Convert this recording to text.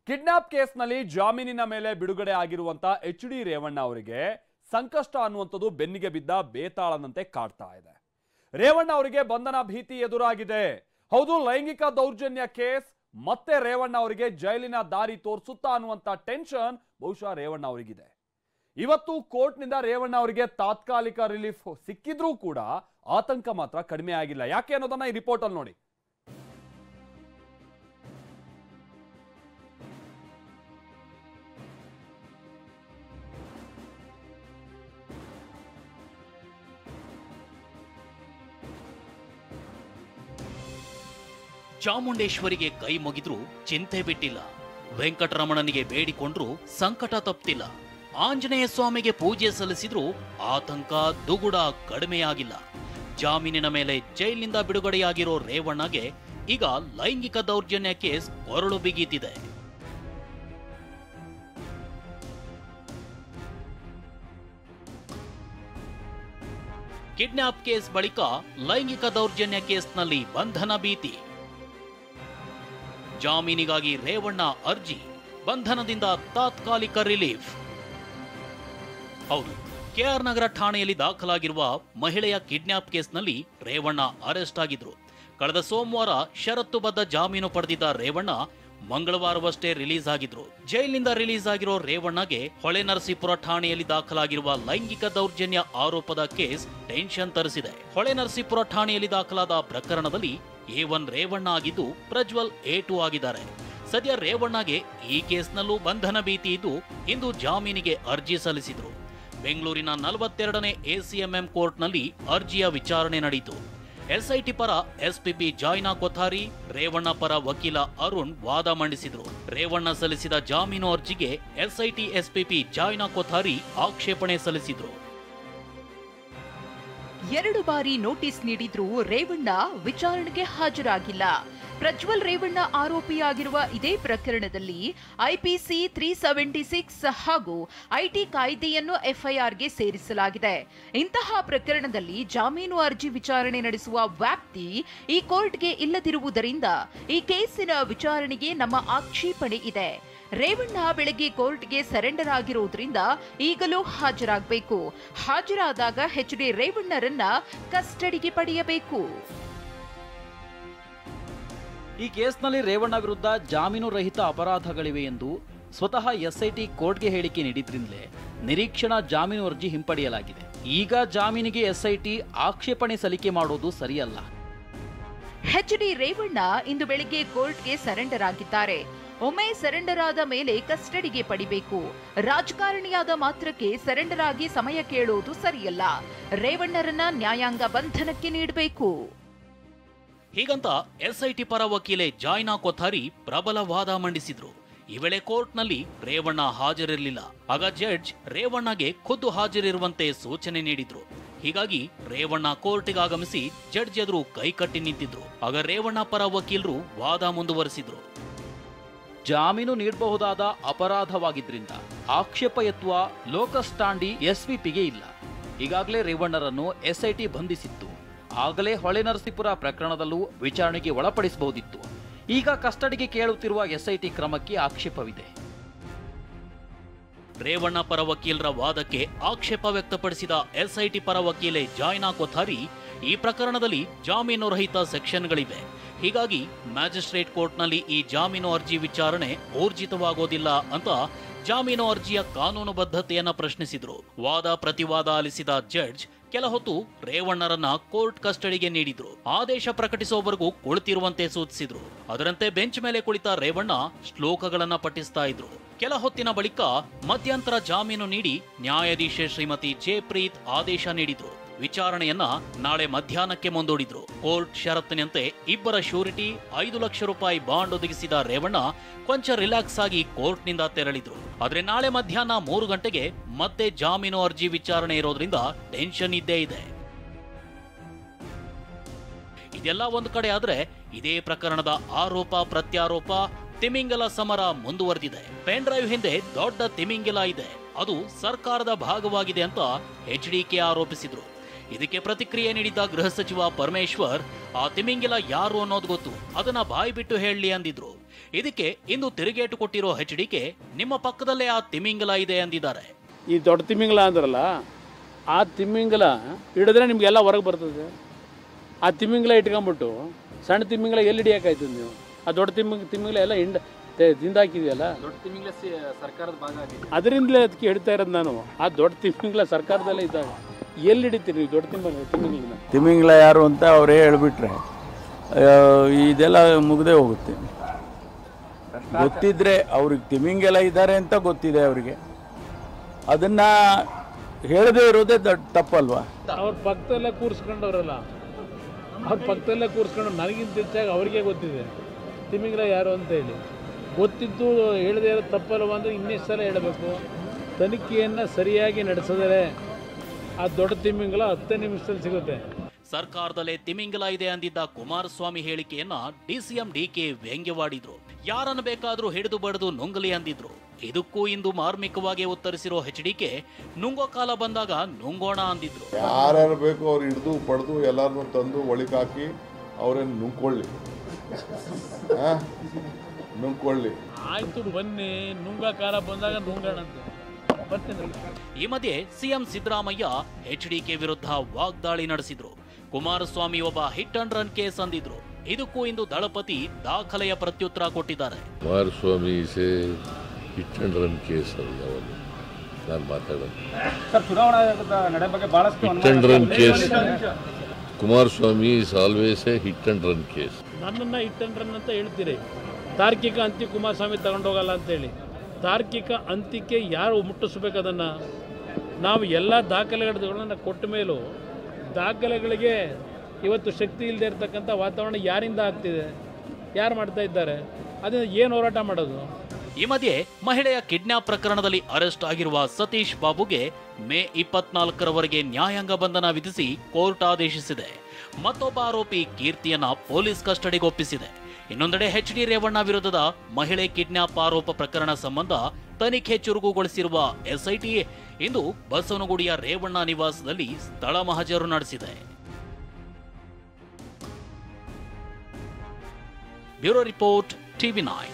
Kidnap ಕೇಸ್ನಲ್ಲಿ ಜಾಮೀನಿನ ಮೇಲೆ ಬಿಡುಗಡೆ ಆಗಿರುವಂತ ಎಚ್.ಡಿ. ರೇವಣ್ಣ ಅವರಿಗೆ ಸಂಕಷ್ಟ ಅನ್ನುವಂಥದ್ದು ಬೆನ್ನಿಗೆ ಬಿದ್ದ ಬೇತಾಳನಂತೆ ಕಾಡ್ತಾ ಇದೆ. ರೇವಣ್ಣ ಅವರಿಗೆ ಬಂಧನ ಭೀತಿ ಎದುರಾಗಿದೆ. ಹೌದು, ಲೈಂಗಿಕ ದೌರ್ಜನ್ಯ ಕೇಸ್ ಮತ್ತೆ ರೇವಣ್ಣ ಅವರಿಗೆ ಜೈಲಿನ ದಾರಿ ತೋರಿಸುತ್ತಾ ಅನ್ನುವಂತ ಟೆನ್ಷನ್ ಬಹುಶಃ ರೇವಣ್ಣ ಅವರಿಗಿದೆ. ಇವತ್ತು ಕೋರ್ಟ್ನಿಂದ ರೇವಣ್ಣ ಅವರಿಗೆ ತಾತ್ಕಾಲಿಕ ರಿಲೀಫ್ ಸಿಕ್ಕಿದ್ರೂ ಕೂಡ ಆತಂಕ ಮಾತ್ರ ಕಡಿಮೆ ಆಗಿಲ್ಲ. ಯಾಕೆ ಅನ್ನೋದನ್ನ ಈ ರಿಪೋರ್ಟ್ ಅಲ್ಲಿ ನೋಡಿ. ಚಾಮುಂಡೇಶ್ವರಿಗೆ ಕೈ ಮುಗಿದ್ರು ಚಿಂತೆ ಬಿಟ್ಟಿಲ್ಲ. ವೆಂಕಟರಮಣನಿಗೆ ಬೇಡಿಕೊಂಡ್ರು ಸಂಕಟ ತಪ್ಪಿಲ್ಲ. ಆಂಜನೇಯ ಸ್ವಾಮಿಗೆ ಪೂಜೆ ಸಲ್ಲಿಸಿದ್ರು ಆತಂಕ ದುಗುಡ ಕಡಿಮೆಯಾಗಿಲ್ಲ. ಜಾಮೀನಿನ ಮೇಲೆ ಜೈಲಿನಿಂದ ಬಿಡುಗಡೆಯಾಗಿರೋ ರೇವಣ್ಣಗೆ ಈಗ ಲೈಂಗಿಕ ದೌರ್ಜನ್ಯ ಕೇಸ್ ಕೊರಳು ಬಿಗೀತಿದೆ. ಕಿಡ್ನಾಪ್ ಕೇಸ್ ಬಳಿಕ ಲೈಂಗಿಕ ದೌರ್ಜನ್ಯ ಕೇಸ್ನಲ್ಲಿ ಬಂಧನ ಭೀತಿ. ಜಾಮೀನಿಗಾಗಿ ರೇವಣ್ಣ ಅರ್ಜಿ, ಬಂಧನದಿಂದ ತಾತ್ಕಾಲಿಕ ರಿಲೀಫ್. ಹೌದು, ಕೆಆರ್ ನಗರ ಠಾಣೆಯಲ್ಲಿ ದಾಖಲಾಗಿರುವ ಮಹಿಳೆಯ ಕಿಡ್ನಾಪ್ ಕೇಸ್ನಲ್ಲಿ ರೇವಣ್ಣ ಅರೆಸ್ಟ್ ಆಗಿದ್ರು. ಕಳೆದ ಸೋಮವಾರ ಷರತ್ತುಬದ್ಧ ಜಾಮೀನು ಪಡೆದಿದ್ದ ರೇವಣ್ಣ ಮಂಗಳವಾರವಷ್ಟೇ ರಿಲೀಸ್ ಆಗಿದ್ರು. ಜೈಲಿನಿಂದ ರಿಲೀಸ್ ಆಗಿರೋ ರೇವಣ್ಣಗೆ ಹೊಳೆನರಸೀಪುರ ಠಾಣೆಯಲ್ಲಿ ದಾಖಲಾಗಿರುವ ಲೈಂಗಿಕ ದೌರ್ಜನ್ಯ ಆರೋಪದ ಕೇಸ್ ಟೆನ್ಷನ್ ತರಿಸಿದೆ. ಹೊಳೆನರಸೀಪುರ ಠಾಣೆಯಲ್ಲಿ ದಾಖಲಾದ ಪ್ರಕರಣದಲ್ಲಿ A1 ರೇವಣ್ಣ ಆಗಿದ್ದು, ಪ್ರಜ್ವಲ್ A2 ಆಗಿದ್ದಾರೆ. ಸದ್ಯ ರೇವಣ್ಣಗೆ ಈ ಕೇಸ್ನಲ್ಲೂ ಬಂಧನ ಭೀತಿ ಇದ್ದು ಇಂದು ಜಾಮೀನಿಗೆ ಅರ್ಜಿ ಸಲ್ಲಿಸಿದ್ರು. ಬೆಂಗಳೂರಿನ 42ನೇ ACMM ಕೋರ್ಟ್ನಲ್ಲಿ ಅರ್ಜಿಯ ವಿಚಾರಣೆ ನಡೆಯಿತು. SIT ಪರ SPP ಜಾಯ್ನಾ ಕೊಥಾರಿ, ರೇವಣ್ಣ ಪರ ವಕೀಲ ಅರುಣ್ ವಾದ ಮಂಡಿಸಿದ್ರು. ರೇವಣ್ಣ ಸಲ್ಲಿಸಿದ ಜಾಮೀನು ಅರ್ಜಿಗೆ SIT SPP ಜಾಯ್ನಾ ಕೊಥಾರಿ ಆಕ್ಷೇಪಣೆ ಸಲ್ಲಿಸಿದ್ರು. 2 ಬಾರಿ ನೋಟಿಸ್ ನೀಡಿದ್ರೂ ರೇವಣ್ಣ ವಿಚಾರಣೆಗೆ ಹಾಜರಾಗಿಲ್ಲ. ಪ್ರಜ್ವಲ್ ರೇವಣ್ಣ ಆರೋಪಿಯಾಗಿರುವ ಇದೇ ಪ್ರಕರಣದಲ್ಲಿ IPC 376 ಹಾಗೂ IT ಕಾಯ್ದೆಯನ್ನು FIRಗೆ ಸೇರಿಸಲಾಗಿದೆ. ಇಂತಹ ಪ್ರಕರಣದಲ್ಲಿ ಜಾಮೀನು ಅರ್ಜಿ ವಿಚಾರಣೆ ನಡೆಸುವ ವ್ಯಾಪ್ತಿ ಈ ಕೋರ್ಟ್ಗೆ ಇಲ್ಲದಿರುವುದರಿಂದ ಈ ಕೇಸಿನ ವಿಚಾರಣೆಗೆ ನಮ್ಮ ಆಕ್ಷೇಪಣೆ ಇದೆ. ರೇವಣ್ಣ ಬೆಳಗ್ಗೆ ಕೋರ್ಟ್ಗೆ ಸರೆಂಡರ್ ಆಗಿರೋದ್ರಿಂದ ಈಗಲೂ ಹಾಜರಾಗಬೇಕು. ಹಾಜರಾದಾಗ ಎಚ್.ಡಿ. ರೇವಣ್ಣರನ್ನ ಕಸ್ಟಡಿಗೆ ಪಡೆಯಬೇಕು. ಈ ಕೇಸ್ನಲ್ಲಿ ರೇವಣ್ಣ ವಿರುದ್ಧ ಜಾಮೀನು ರಹಿತ ಅಪರಾಧಗಳಿವೆ ಎಂದು ಸ್ವತಃ SIT ಕೋರ್ಟ್ಗೆ ಹೇಳಿಕೆ ನೀಡಿದ್ರಿಂದಲೇ ನಿರೀಕ್ಷಣಾ ಜಾಮೀನು ಅರ್ಜಿ ಹಿಂಪಡೆಯಲಾಗಿದೆ. ಈಗ ಜಾಮೀನಿಗೆ SIT ಆಕ್ಷೇಪಣೆ ಸಲ್ಲಿಕೆ ಮಾಡೋದು ಸರಿಯಲ್ಲ. ಎಚ್.ಡಿ. ರೇವಣ್ಣ ಇಂದು ಬೆಳಗ್ಗೆ ಕೋರ್ಟ್ಗೆ ಸರೆಂಡರ್ ಆಗಿದ್ದಾರೆ. ಒಮ್ಮೆ ಸರೆಂಡರ್ ಆದ ಮೇಲೆ ಕಸ್ಟಡಿಗೆ ಪಡಿಬೇಕು. ರಾಜಕಾರಣಿಯಾದ ಮಾತ್ರಕ್ಕೆ ಸರೆಂಡರ್ ಆಗಿ ಸಮಯ ಕೇಳೋದು ಸರಿಯಲ್ಲ. ರೇವಣ್ಣರನ್ನ ನ್ಯಾಯಾಂಗ ಬಂಧನಕ್ಕೆ ನೀಡಬೇಕು. ಹೀಗಂತ SIT ಪರ ವಕೀಲೆ ಜಾಯ್ನಾ ಕೊಥಾರಿ ಪ್ರಬಲ ವಾದ ಮಂಡಿಸಿದ್ರು. ಈ ವೇಳೆ ಕೋರ್ಟ್ನಲ್ಲಿ ರೇವಣ್ಣ ಹಾಜರಿರಲಿಲ್ಲ. ಆಗ ಜಡ್ಜ್ ರೇವಣ್ಣಗೆ ಖುದ್ದು ಹಾಜರಿರುವಂತೆ ಸೂಚನೆ ನೀಡಿದ್ರು. ಹೀಗಾಗಿ ರೇವಣ್ಣ ಕೋರ್ಟ್ಗೆ ಆಗಮಿಸಿ ಜಡ್ಜ್ ಎದುರು ಕೈಕಟ್ಟಿ ನಿಂತಿದ್ರು. ಆಗ ರೇವಣ್ಣ ಪರ ವಕೀಲರು ವಾದ ಮುಂದುವರೆಸಿದ್ರು. ಜಾಮೀನು ನೀಡಬಹುದಾದ ಅಪರಾಧವಾಗಿದ್ರಿಂದ ಆಕ್ಷೇಪ ಎತ್ತುವ ಲೋಕಸ್ ಟಾಂಡಿ SVPಗೆ ಇಲ್ಲ. ಈಗಾಗಲೇ ರೇವಣ್ಣರನ್ನು SIT ಬಂಧಿಸಿತ್ತು. ಆಗಲೇ ಹೊಳೆನರಸೀಪುರ ಪ್ರಕರಣದಲ್ಲೂ ವಿಚಾರಣೆಗೆ ಒಳಪಡಿಸಬಹುದಿತ್ತು. ಈಗ ಕಸ್ಟಡಿಗೆ ಕೇಳುತ್ತಿರುವ SIT ಕ್ರಮಕ್ಕೆ ಆಕ್ಷೇಪವಿದೆ. ರೇವಣ್ಣ ಪರ ವಕೀಲರ ವಾದಕ್ಕೆ ಆಕ್ಷೇಪ ವ್ಯಕ್ತಪಡಿಸಿದ SIT ಪರ ವಕೀಲೆ ಜಾಯ್ನಾ ಕೊಥಾರಿ, ಈ ಪ್ರಕರಣದಲ್ಲಿ ಜಾಮೀನು ರಹಿತ ಸೆಕ್ಷನ್ಗಳಿವೆ. ಹೀಗಾಗಿ ಮ್ಯಾಜಿಸ್ಟ್ರೇಟ್ ಕೋರ್ಟ್ನಲ್ಲಿ ಈ ಜಾಮೀನು ಅರ್ಜಿ ವಿಚಾರಣೆ ಊರ್ಜಿತವಾಗೋದಿಲ್ಲ ಅಂತ ಜಾಮೀನು ಅರ್ಜಿಯ ಕಾನೂನುಬದ್ಧತೆಯನ್ನ ಪ್ರಶ್ನಿಸಿದ್ರು. ವಾದ ಪ್ರತಿವಾದ ಆಲಿಸಿದ ಜಡ್ಜ್ ಕೆಲ ಹೊತ್ತು ರೇವಣ್ಣರನ್ನ ಕೋರ್ಟ್ ಕಸ್ಟಡಿಗೆ ನೀಡಿದ್ರು. ಆದೇಶ ಪ್ರಕಟಿಸುವವರೆಗೂ ಕುಳಿತಿರುವಂತೆ ಸೂಚಿಸಿದ್ರು. ಅದರಂತೆ ಬೆಂಚ್ ಮೇಲೆ ಕುಳಿತ ರೇವಣ್ಣ ಶ್ಲೋಕಗಳನ್ನ ಪಠಿಸ್ತಾ ಇದ್ರು. ಕೆಲ ಹೊತ್ತಿನ ಬಳಿಕ ಮಧ್ಯಂತರ ಜಾಮೀನು ನೀಡಿ ನ್ಯಾಯಾಧೀಶೆ ಶ್ರೀಮತಿ ಜಯಪ್ರೀತ್ ಆದೇಶ ನೀಡಿದ್ರು. ವಿಚಾರಣೆಯನ್ನ ನಾಳೆ ಮಧ್ಯಾಹ್ನಕ್ಕೆ ಮುಂದೂಡಿದ್ರು. ಕೋರ್ಟ್ ಷರತ್ತಿನಂತೆ ಇಬ್ಬರ ಶ್ಯೂರಿಟಿ 5 ಲಕ್ಷ ರೂಪಾಯಿ ಬಾಂಡ್ ಒದಗಿಸಿದ ರೇವಣ್ಣ ಕೊಂಚ ರಿಲ್ಯಾಕ್ಸ್ ಆಗಿ ಕೋರ್ಟ್ನಿಂದ ತೆರಳಿದ್ರು. ಆದ್ರೆ ನಾಳೆ ಮಧ್ಯಾಹ್ನ 3 ಗಂಟೆಗೆ ಮತ್ತೆ ಜಾಮೀನು ಅರ್ಜಿ ವಿಚಾರಣೆ ಇರೋದ್ರಿಂದ ಟೆನ್ಷನ್ ಇದ್ದೇ ಇದೆ. ಇದೆಲ್ಲ ಒಂದು ಕಡೆ ಆದ್ರೆ ಇದೇ ಪ್ರಕರಣದ ಆರೋಪ ಪ್ರತ್ಯಾರೋಪ ತಿಮಿಂಗಲ ಸಮರ ಮುಂದುವರೆದಿದೆ. ಪೆನ್ ಡ್ರೈವ್ ಹಿಂದೆ ದೊಡ್ಡ ತಿಮಿಂಗಲ ಇದೆ, ಅದು ಸರ್ಕಾರದ ಭಾಗವಾಗಿದೆ ಅಂತ HDK ಆರೋಪಿಸಿದ್ರು. ಇದಕ್ಕೆ ಪ್ರತಿಕ್ರಿಯೆ ನೀಡಿದ್ದ ಗೃಹ ಸಚಿವ ಪರಮೇಶ್ವರ್, ಆ ತಿಮಿಂಗಿಲ ಯಾರು ಅನ್ನೋದು ಗೊತ್ತು, ಅದನ್ನ ಬಾಯಿ ಬಿಟ್ಟು ಹೇಳಲಿ ಅಂದಿದ್ರು. ಇದಕ್ಕೆ ಇಂದು ತಿರುಗೇಟು ಕೊಟ್ಟಿರೋ HDK ನಿಮ್ಮ ಪಕ್ಕದಲ್ಲೇ ಆ ತಿಮಿಂಗಲ ಇದೆ ಅಂದಿದ್ದಾರೆ. ಈ ದೊಡ್ಡ ತಿಮಿಂಗಲ ಅಂದ್ರಲ್ಲ, ಆ ತಿಮಿಂಗಲ ಹಿಡಿದ್ರೆ ನಿಮಗೆಲ್ಲ ಹೊರಗೆ ಬರ್ತದೆ. ಆ ತಿಮಿಂಗಲ ಇಟ್ಕೊಂಡ್ಬಿಟ್ಟು ಸಣ್ಣ ತಿಮಿಂಗಲ ಎಲ್ಲಿ ಹಿಡಿಯೋಕ್ಕಾಯ್ತದೆ ನೀವು? ಆ ದೊಡ್ಡ ತಿಮಿಂಗಲ ಎಲ್ಲ ತಿಂದಾಕಿದೆಯಲ್ಲ, ದೊಡ್ಡ ತಿಮಿಂಗಲ ಸರ್ಕಾರದ ಭಾಗ ಆಗಿದೆ. ಅದರಿಂದಲೇ ಅದಕ್ಕೆ ಹಿಡಿತಾ ಇರೋದು ನಾನು. ಆ ದೊಡ್ಡ ತಿಮಿಂಗಲ ಸರ್ಕಾರದಲ್ಲೇ ಇದ್ದಾಗ ಎಲ್ಲಿ ಹಿಡಿತೀರಿ ನೀವು ದೊಡ್ಡ ತಿಮಿಂಗಲನ? ತಿಮಿಂಗಲ ಯಾರು ಅಂತ ಅವರೇ ಹೇಳ್ಬಿಟ್ರೆ ಇದೆಲ್ಲ ಮುಗ್ದೇ ಹೋಗುತ್ತೆ. ಗೊತ್ತಿದ್ರೆ ಅವ್ರಿಗೆ ತಿಮಿಂಗಲ ಇದ್ದಾರೆ ಅಂತ ಗೊತ್ತಿದೆ ಅವರಿಗೆ, ಅದನ್ನ ಹೇಳದೇ ಇರೋದೇ ತಪ್ಪಲ್ವಾ? ಅವ್ರ ಪಕ್ಕದಲ್ಲೇ ಕೂರಿಸ್ಕೊಂಡವ್ರಲ್ಲ, ಅವ್ರ ಪಕ್ಕದಲ್ಲೇ ಕೂರಿಸ್ಕೊಂಡು ನನಗಿಂತ ಹೆಚ್ಚಾಗಿ ಅವ್ರಿಗೆ ಗೊತ್ತಿದೆ ತಿಮಿಂಗಲ ಯಾರು ಅಂತ ಹೇಳಿ. ಗೊತ್ತಿದ್ದು ಹೇಳದೇ ಇರೋದು ತಪ್ಪಲ್ವ ಅಂದರೆ ಇನ್ನೆಷ್ಟು ಸಲ ಹೇಳಬೇಕು. ತನಿಖೆಯನ್ನು ಸರಿಯಾಗಿ ನಡೆಸಿದರೆ ಆ ದೊಡ್ಡ ತಿಮಿಂಗಲ 10 ನಿಮಿಷದಲ್ಲಿ ಸಿಗುತ್ತೆ. ಸರ್ಕಾರದಲ್ಲೇ ತಿಮಿಂಗಲ ಇದೆ ಅಂದಿದ್ದ ಕುಮಾರಸ್ವಾಮಿ ಹೇಳಿಕೆಯನ್ನ DCM DK ವ್ಯಂಗ್ಯವಾಡಿದ್ರು. ಯಾರನ್ನು ಬೇಕಾದ್ರೂ ಹಿಡಿದು ಬಡಿದು ನುಂಗಲಿ ಅಂದಿದ್ರು. ಇದಕ್ಕೂ ಇಂದು ಮಾರ್ಮಿಕವಾಗಿ ಉತ್ತರಿಸಿರೋ HDK ನುಂಗೋ ಕಾಲ ಬಂದಾಗ ನುಂಗೋಣ ಅಂದಿದ್ರು. ಯಾರ್ಯಾರು ಬೇಕು ಅವ್ರು ಹಿಡಿದು ಪಡೆದು ಎಲ್ಲರನ್ನೂ ತಂದು ಒಳಿಕಾಕಿ ಅವ್ರೇನು ನುಂಗ್ಕೊಳ್ಳಿ, ನುಂಗ್ಕೊಳ್ಳಿ. ಆಯ್ತು ಬನ್ನಿ, ನುಂಗ ಕಾಲ ಬಂದಾಗ ನುಂಗೋಣ ಅಂತ ಬರ್ತೀನಿ. ಈ ಮಧ್ಯೆ CM ಸಿದ್ದರಾಮಯ್ಯ HDK ವಿರುದ್ಧ ವಾಗ್ದಾಳಿ ನಡೆಸಿದ್ರು. ಕುಮಾರಸ್ವಾಮಿ ಒಬ್ಬ ಹಿಟ್ ಅಂಡ್ ರನ್ ಕೇಸ್ ಅಂದಿದ್ರು. ಇದಕ್ಕೂ ಇಂದು ದಳಪತಿ ದಾಖಲೆಯ ಪ್ರತ್ಯುತ್ತರ ಕೊಟ್ಟಿದ್ದಾರೆ. Kumaraswamy hit and run case ಅಲ್ಲ, ನಾನು ಮಾತಾಡೋದು hit and run case. Kumaraswamy is always A hit and run case. ನನ್ನನ್ನು ಹಿಟ್ ಅಂಡ್ ರನ್ ಅಂತ ಹೇಳ್ತೀರಿ. ತಾರ್ಕಿಕ ಅಂತ್ಯ ಕುಮಾರಸ್ವಾಮಿ ತಗೊಂಡೋಗಲ್ಲ ಅಂತೇಳಿ. ತಾರ್ಕಿಕ ಅಂತ್ಯಕ್ಕೆ ಯಾರು ಮುಟ್ಟಿಸ್ಬೇಕು ಅದನ್ನು? ನಾವು ಎಲ್ಲ ದಾಖಲೆಗಳನ್ನ ಕೊಟ್ಟ ಮೇಲೂ ದಾಖಲೆಗಳಿಗೆ ಇವತ್ತು ಶಕ್ತಿ ಇಲ್ಲದೆ ಇರತಕ್ಕಂಥ ವಾತಾವರಣ ಯಾರಿಂದ ಆಗ್ತಿದೆ? ಯಾರು ಮಾಡ್ತಾ ಇದ್ದಾರೆ? ಅದನ್ನು ಏನು ಹೋರಾಟ ಮಾಡೋದು? ಈ ಮಧ್ಯೆ ಮಹಿಳೆಯ ಕಿಡ್ನಾಪ್ ಪ್ರಕರಣದಲ್ಲಿ ಅರೆಸ್ಟ್ ಆಗಿರುವ ಸತೀಶ್ ಬಾಬುಗೆ ಮೇ 24ರವರೆಗೆ ನ್ಯಾಯಾಂಗ ಬಂಧನ ವಿಧಿಸಿ ಕೋರ್ಟ್ ಆದೇಶಿಸಿದೆ. ಮತ್ತೊಬ್ಬ ಆರೋಪಿ ಕೀರ್ತಿಯನ್ನ ಪೊಲೀಸ್ ಕಸ್ಟಡಿಗೆ ಒಪ್ಪಿಸಿದೆ. ಇನ್ನೊಂದೆಡೆ HD ರೇವಣ್ಣ ವಿರುದ್ಧದ ಮಹಿಳೆ ಕಿಡ್ನಾಪ್ ಆರೋಪ ಪ್ರಕರಣ ಸಂಬಂಧ ತನಿಖೆ ಚುರುಕುಗೊಳಿಸಿರುವ SIT ಇಂದು ಬಸವನಗುಡಿಯ ರೇವಣ್ಣ ನಿವಾಸದಲ್ಲಿ ಸ್ಥಳ ಮಹಜರು ನಡೆಸಿದೆ. Bureau report TV9.